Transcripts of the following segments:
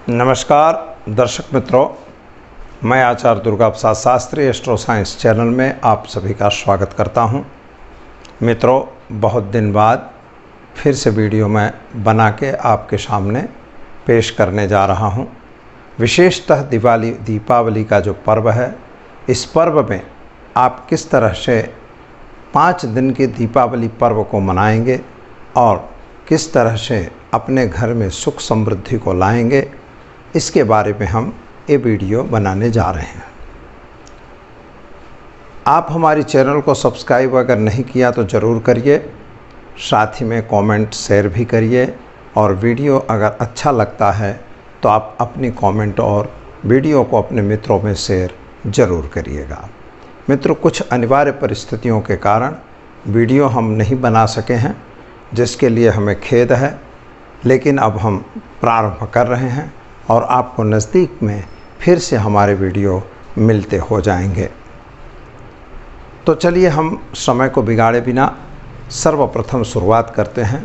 नमस्कार दर्शक मित्रों, मैं आचार्य Durga Prasad Shastri astro science channel में आप सभी का स्वागत करता हूं। मित्रों, बहुत दिन बाद फिर से वीडियो मैं बना के आपके सामने पेश करने जा रहा हूं। विशेषतः दीपावली का जो पर्व है, इस पर्व में आप किस तरह से 5 दिन के दीपावली पर्व को मनाएंगे और किस तरह से अपने घर में सुख समृद्धि को लाएंगे, इसके बारे में हम ये वीडियो बनाने जा रहे हैं। आप हमारी चैनल को सब्सक्राइब अगर नहीं किया तो ज़रूर करिए, साथ ही में कमेंट शेयर भी करिए और वीडियो अगर अच्छा लगता है तो आप अपनी कमेंट और वीडियो को अपने मित्रों में शेयर ज़रूर करिएगा। मित्रों, कुछ अनिवार्य परिस्थितियों के कारण वीडियो हम नहीं बना सके हैं, जिसके लिए हमें खेद है, लेकिन अब हम प्रारंभ कर रहे हैं और आपको नज़दीक में फिर से हमारे वीडियो मिलते हो जाएंगे। तो चलिए हम समय को बिगाड़े बिना सर्वप्रथम शुरुआत करते हैं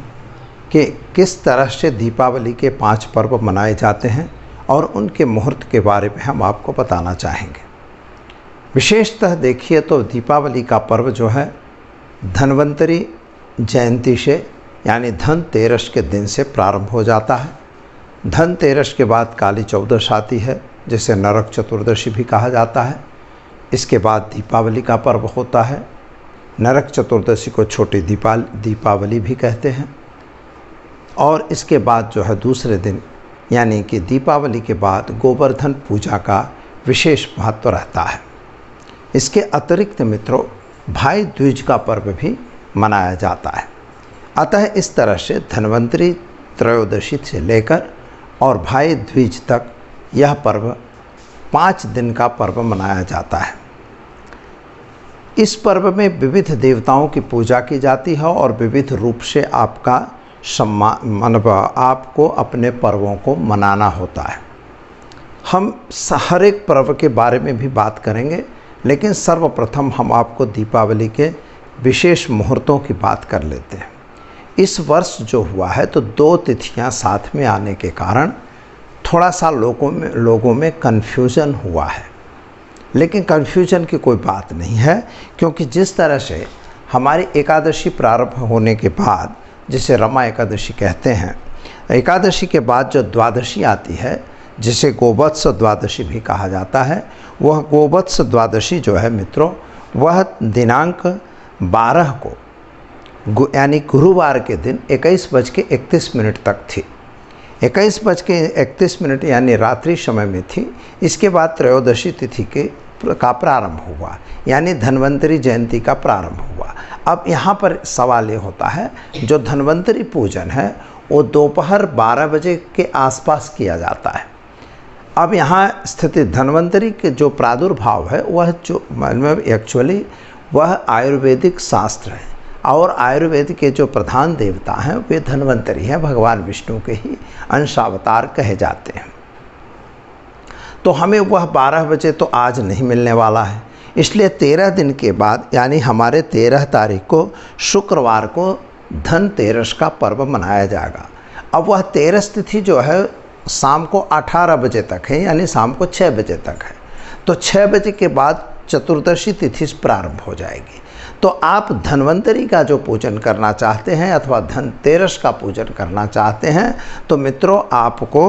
कि किस तरह से दीपावली के 5 पर्व मनाए जाते हैं और उनके मुहूर्त के बारे में हम आपको बताना चाहेंगे। विशेषतः देखिए तो दीपावली का पर्व जो है धन्वंतरी जयंती से यानी धनतेरस के दिन से प्रारंभ हो जाता है। धनतेरस के बाद काली चौदश आती है, जिसे नरक चतुर्दशी भी कहा जाता है। इसके बाद दीपावली का पर्व होता है। नरक चतुर्दशी को छोटी दीपावली भी कहते हैं। और इसके बाद जो है दूसरे दिन यानी कि दीपावली के बाद गोवर्धन पूजा का विशेष महत्व रहता है। इसके अतिरिक्त मित्रों, भाई दूज का पर्व भी मनाया जाता है। अतः इस तरह से धन्वंतरी त्रयोदशी से लेकर और भाई दूज तक यह पर्व 5 दिन का पर्व मनाया जाता है। इस पर्व में विविध देवताओं की पूजा की जाती है और विविध रूप से आपका आपको अपने पर्वों को मनाना होता है। हम हर एक पर्व के बारे में भी बात करेंगे, लेकिन सर्वप्रथम हम आपको दीपावली के विशेष मुहूर्तों की बात कर लेते हैं। इस वर्ष जो हुआ है तो 2 तिथियां साथ में आने के कारण थोड़ा सा लोगों में कन्फ्यूज़न हुआ है, लेकिन कन्फ्यूज़न की कोई बात नहीं है, क्योंकि जिस तरह से हमारी एकादशी प्रारंभ होने के बाद, जिसे रमा एकादशी कहते हैं, एकादशी के बाद जो द्वादशी आती है, जिसे गोवत्स द्वादशी भी कहा जाता है, वह गोवत्स द्वादशी जो है मित्रों, वह दिनांक 12 को यानी गुरुवार के दिन 21:31 तक थी। 21:31 यानी रात्रि समय में थी। इसके बाद त्रयोदशी तिथि का प्रारंभ हुआ, यानी धन्वंतरी जयंती का प्रारंभ हुआ। अब यहाँ पर सवाल ये होता है, जो धन्वंतरी पूजन है वो दोपहर 12 बजे के आसपास किया जाता है। अब यहाँ स्थिति धन्वंतरी के जो प्रादुर्भाव है वह आयुर्वेदिक शास्त्र है और आयुर्वेद के जो प्रधान देवता हैं वे धन्वंतरी हैं, भगवान विष्णु के ही अंशावतार कहे जाते हैं। तो हमें वह 12 बजे तो आज नहीं मिलने वाला है, इसलिए 13 दिन के बाद यानी हमारे 13 तारीख को शुक्रवार को धनतेरस का पर्व मनाया जाएगा। अब वह 13 तिथि जो है शाम को 18 बजे तक है, यानी शाम को 6 बजे तक है। तो 6 बजे के बाद चतुर्दशी तिथि प्रारंभ हो जाएगी। तो आप धन्वंतरी का जो पूजन करना चाहते हैं अथवा धनतेरस का पूजन करना चाहते हैं, तो मित्रों आपको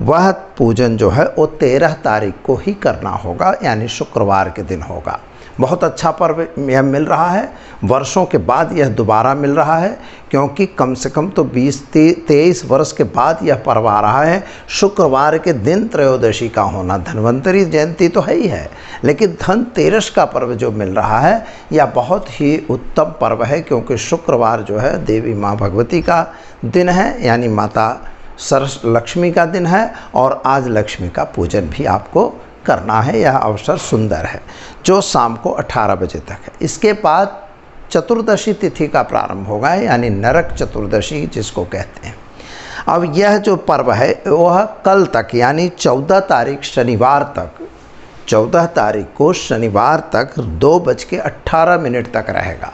वह पूजन जो है वो 13 तारीख को ही करना होगा, यानी शुक्रवार के दिन होगा। बहुत अच्छा पर्व यह मिल रहा है, वर्षों के बाद यह दोबारा मिल रहा है, क्योंकि कम से कम तो 20-23 वर्ष के बाद यह पर्व आ रहा है। शुक्रवार के दिन त्रयोदशी का होना, धन्वंतरी जयंती तो है ही है, लेकिन धनतेरस का पर्व जो मिल रहा है यह बहुत ही उत्तम पर्व है, क्योंकि शुक्रवार जो है देवी माँ भगवती का दिन है, यानी माता लक्ष्मी का दिन है, और आज लक्ष्मी का पूजन भी आपको करना है। यह अवसर सुंदर है, जो शाम को 18 बजे तक है। इसके बाद चतुर्दशी तिथि का प्रारंभ होगा, यानी नरक चतुर्दशी जिसको कहते हैं। अब यह जो पर्व है वह कल तक यानी 14 तारीख शनिवार तक, 14 तारीख को शनिवार तक 2:18 तक रहेगा।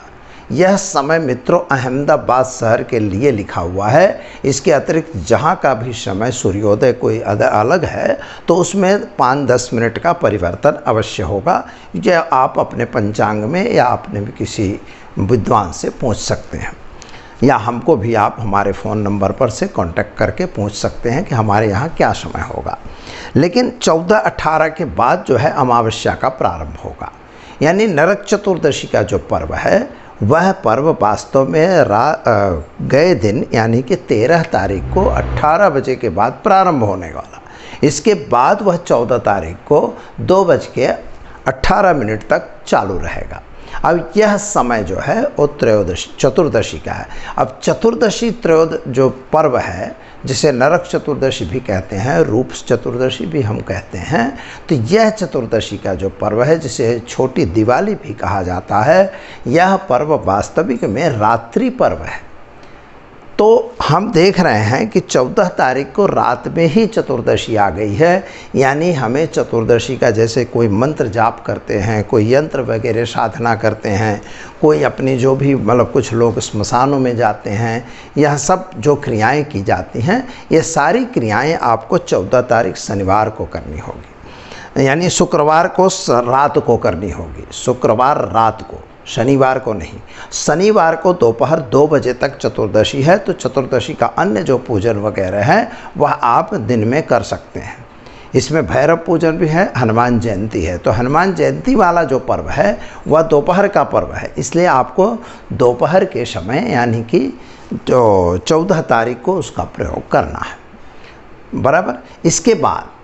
यह समय मित्रों अहमदाबाद शहर के लिए लिखा हुआ है। इसके अतिरिक्त जहाँ का भी समय सूर्योदय कोई अलग है तो उसमें 5-10 मिनट का परिवर्तन अवश्य होगा। यह आप अपने पंचांग में या अपने भी किसी विद्वान से पूछ सकते हैं, या हमको भी आप हमारे फ़ोन नंबर पर से कांटेक्ट करके पूछ सकते हैं कि हमारे यहाँ क्या समय होगा। लेकिन 14-18 के बाद जो है अमावस्या का प्रारंभ होगा, यानी नरक चतुर्दशी का जो पर्व है वह पर्व वास्तव में गए दिन यानी कि 13 तारीख को 18 बजे के बाद प्रारंभ होने वाला। इसके बाद वह 14 तारीख को 2:18 तक चालू रहेगा। अब यह समय जो है वो चतुर्दशी का है। अब चतुर्दशी जो पर्व है जिसे नरक चतुर्दशी भी कहते हैं, रूप चतुर्दशी भी हम कहते हैं, तो यह चतुर्दशी का जो पर्व है जिसे छोटी दिवाली भी कहा जाता है, यह पर्व वास्तविक में रात्रि पर्व है। तो हम देख रहे हैं कि 14 तारीख को रात में ही चतुर्दशी आ गई है, यानी हमें चतुर्दशी का जैसे कोई मंत्र जाप करते हैं, कोई यंत्र वगैरह साधना करते हैं, कोई अपनी जो भी मतलब कुछ लोग स्मशानों में जाते हैं, यह सब जो क्रियाएं की जाती हैं ये सारी क्रियाएं आपको 14 तारीख शनिवार को करनी होगी, यानी शुक्रवार को रात को करनी होगी, शुक्रवार रात को, शनिवार को नहीं। शनिवार को दोपहर 2 बजे तक चतुर्दशी है, तो चतुर्दशी का अन्य जो पूजन वगैरह है वह आप दिन में कर सकते हैं। इसमें भैरव पूजन भी है, हनुमान जयंती है, तो हनुमान जयंती वाला जो पर्व है वह दोपहर का पर्व है, इसलिए आपको दोपहर के समय यानी कि जो 14 तारीख को उसका प्रयोग करना है, बराबर। इसके बाद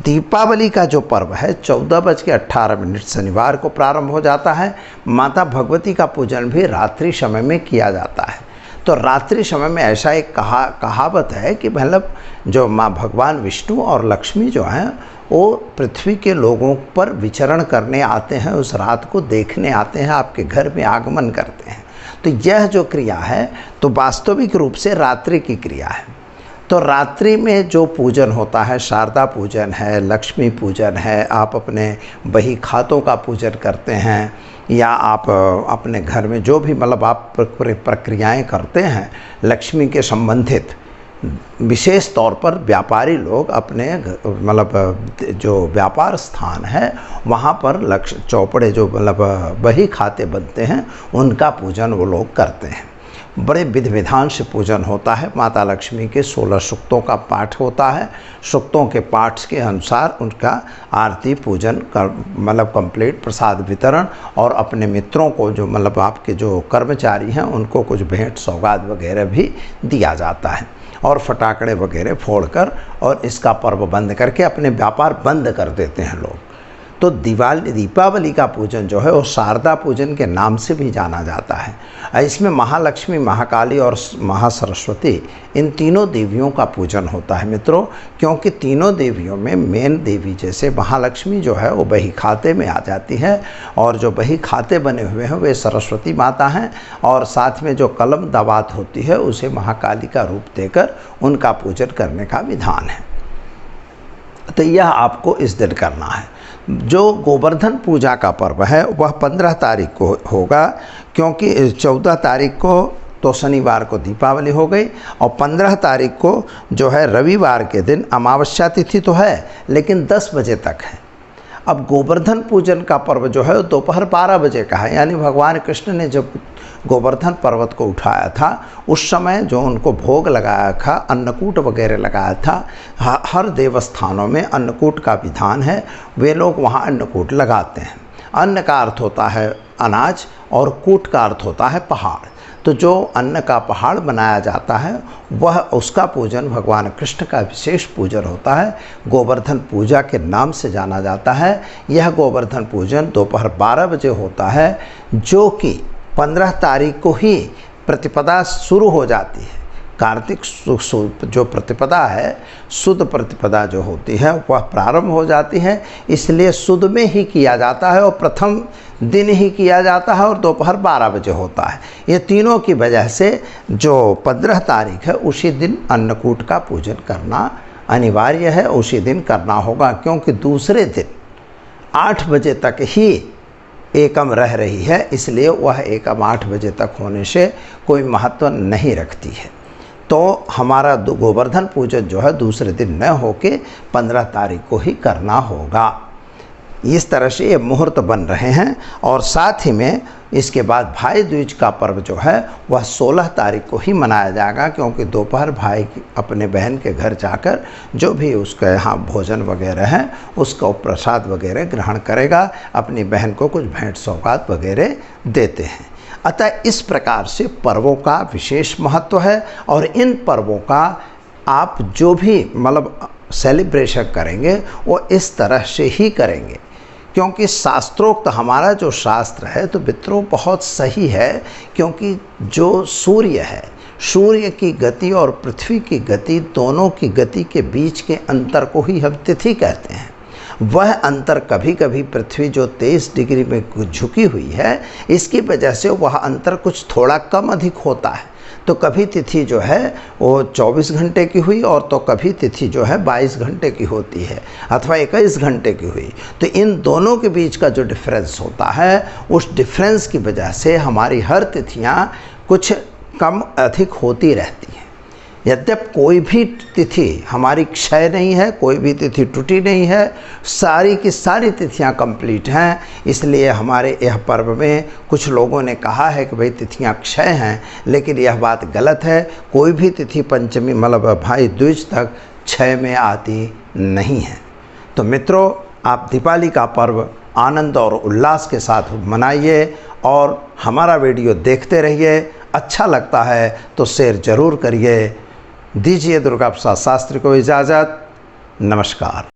दीपावली का जो पर्व है 14:18 शनिवार को प्रारंभ हो जाता है। माता भगवती का पूजन भी रात्रि समय में किया जाता है। तो रात्रि समय में ऐसा एक कहावत है कि मतलब जो माँ भगवान विष्णु और लक्ष्मी जो हैं वो पृथ्वी के लोगों पर विचरण करने आते हैं, उस रात को देखने आते हैं, आपके घर में आगमन करते हैं। तो यह जो क्रिया है तो वास्तविक रूप से रात्रि की क्रिया है। तो रात्रि में जो पूजन होता है, शारदा पूजन है, लक्ष्मी पूजन है, आप अपने बही खातों का पूजन करते हैं, या आप अपने घर में जो भी मतलब आप प्रक्रियाएं करते हैं लक्ष्मी के संबंधित, विशेष तौर पर व्यापारी लोग अपने मतलब जो व्यापार स्थान है वहाँ पर चौपड़े जो मतलब बही खाते बनते हैं उनका पूजन वो लोग करते हैं। बड़े विधि विधान से पूजन होता है। माता लक्ष्मी के 16 सूक्तों का पाठ होता है। सूक्तों के पाठ के अनुसार उनका आरती पूजन कर मतलब कंप्लीट, प्रसाद वितरण, और अपने मित्रों को जो मतलब आपके जो कर्मचारी हैं उनको कुछ भेंट सौगात वगैरह भी दिया जाता है, और फटाकड़े वगैरह फोड़कर और इसका पर्व बंद करके अपने व्यापार बंद कर देते हैं लोग। तो दीपावली का पूजन जो है वो शारदा पूजन के नाम से भी जाना जाता है। इसमें महालक्ष्मी, महाकाली और महासरस्वती, इन तीनों देवियों का पूजन होता है मित्रों, क्योंकि तीनों देवियों में मेन देवी जैसे महालक्ष्मी जो है वो बही खाते में आ जाती है, और जो बही खाते बने हुए हैं वे सरस्वती माता हैं, और साथ में जो कलम दवात होती है उसे महाकाली का रूप देकर उनका पूजन करने का विधान है। तो यह आपको इस दिन करना है। जो गोवर्धन पूजा का पर्व है वह 15 तारीख को होगा, क्योंकि 14 तारीख को तो शनिवार को दीपावली हो गई, और 15 तारीख को जो है रविवार के दिन अमावस्या तिथि तो है लेकिन 10 बजे तक है। अब गोवर्धन पूजन का पर्व जो है दोपहर 12 बजे का है, यानी भगवान कृष्ण ने जब गोवर्धन पर्वत को उठाया था उस समय जो उनको भोग लगाया था, अन्नकूट वगैरह लगाया था, हर देवस्थानों में अन्नकूट का विधान है, वे लोग वहाँ अन्नकूट लगाते हैं। अन्न का अर्थ होता है अनाज और कूट का अर्थ होता है पहाड़। तो जो अन्न का पहाड़ बनाया जाता है वह उसका पूजन भगवान कृष्ण का विशेष पूजन होता है, गोवर्धन पूजा के नाम से जाना जाता है। यह गोवर्धन पूजन दोपहर 12 बजे होता है, जो कि 15 तारीख को ही प्रतिपदा शुरू हो जाती है। कार्तिक जो प्रतिपदा है, शुद्ध प्रतिपदा जो होती है वह प्रारंभ हो जाती है, इसलिए शुद्ध में ही किया जाता है और प्रथम दिन ही किया जाता है और दोपहर 12 बजे होता है। ये तीनों की वजह से जो 15 तारीख है उसी दिन अन्नकूट का पूजन करना अनिवार्य है, उसी दिन करना होगा, क्योंकि दूसरे दिन 8 बजे तक ही एकम रह रही है, इसलिए वह एकम 8 बजे तक होने से कोई महत्व नहीं रखती है। तो हमारा गोवर्धन पूजन जो है दूसरे दिन न होके 15 तारीख को ही करना होगा। इस तरह से ये मुहूर्त बन रहे हैं। और साथ ही में इसके बाद भाई दूज का पर्व जो है वह 16 तारीख को ही मनाया जाएगा, क्योंकि दोपहर भाई अपने बहन के घर जाकर जो भी उसके यहाँ भोजन वगैरह है उसका प्रसाद वगैरह ग्रहण करेगा, अपनी बहन को कुछ भेंट सौगात वगैरह देते हैं। अतः इस प्रकार से पर्वों का विशेष महत्व है। और इन पर्वों का आप जो भी मतलब सेलिब्रेशन करेंगे वो इस तरह से ही करेंगे, क्योंकि शास्त्रोक्त हमारा जो शास्त्र है तो मित्रों बहुत सही है। क्योंकि जो सूर्य है, सूर्य की गति और पृथ्वी की गति, दोनों की गति के बीच के अंतर को ही हम तिथि कहते हैं। वह अंतर कभी कभी पृथ्वी जो 23 डिग्री में झुकी हुई है, इसकी वजह से वह अंतर कुछ थोड़ा कम अधिक होता है। तो कभी तिथि जो है वो 24 घंटे की हुई और तो कभी तिथि जो है 22 घंटे की होती है अथवा 21 घंटे की हुई। तो इन दोनों के बीच का जो डिफरेंस होता है, उस डिफरेंस की वजह से हमारी हर तिथियां कुछ कम अधिक होती रहती हैं। यद्यप कोई भी तिथि हमारी क्षय नहीं है, कोई भी तिथि टूटी नहीं है, सारी की सारी तिथियां कंप्लीट हैं। इसलिए हमारे यह पर्व में कुछ लोगों ने कहा है कि भाई तिथियां क्षय हैं, लेकिन यह बात गलत है। कोई भी तिथि पंचमी मतलब भाई दूज तक क्षय में आती नहीं है। तो मित्रों, आप दीपावली का पर्व आनंद और उल्लास के साथ मनाइए और हमारा वीडियो देखते रहिए। अच्छा लगता है तो शेयर ज़रूर करिए। दीजिए दुर्गा प्रसाद शास्त्री को इजाज़त। नमस्कार।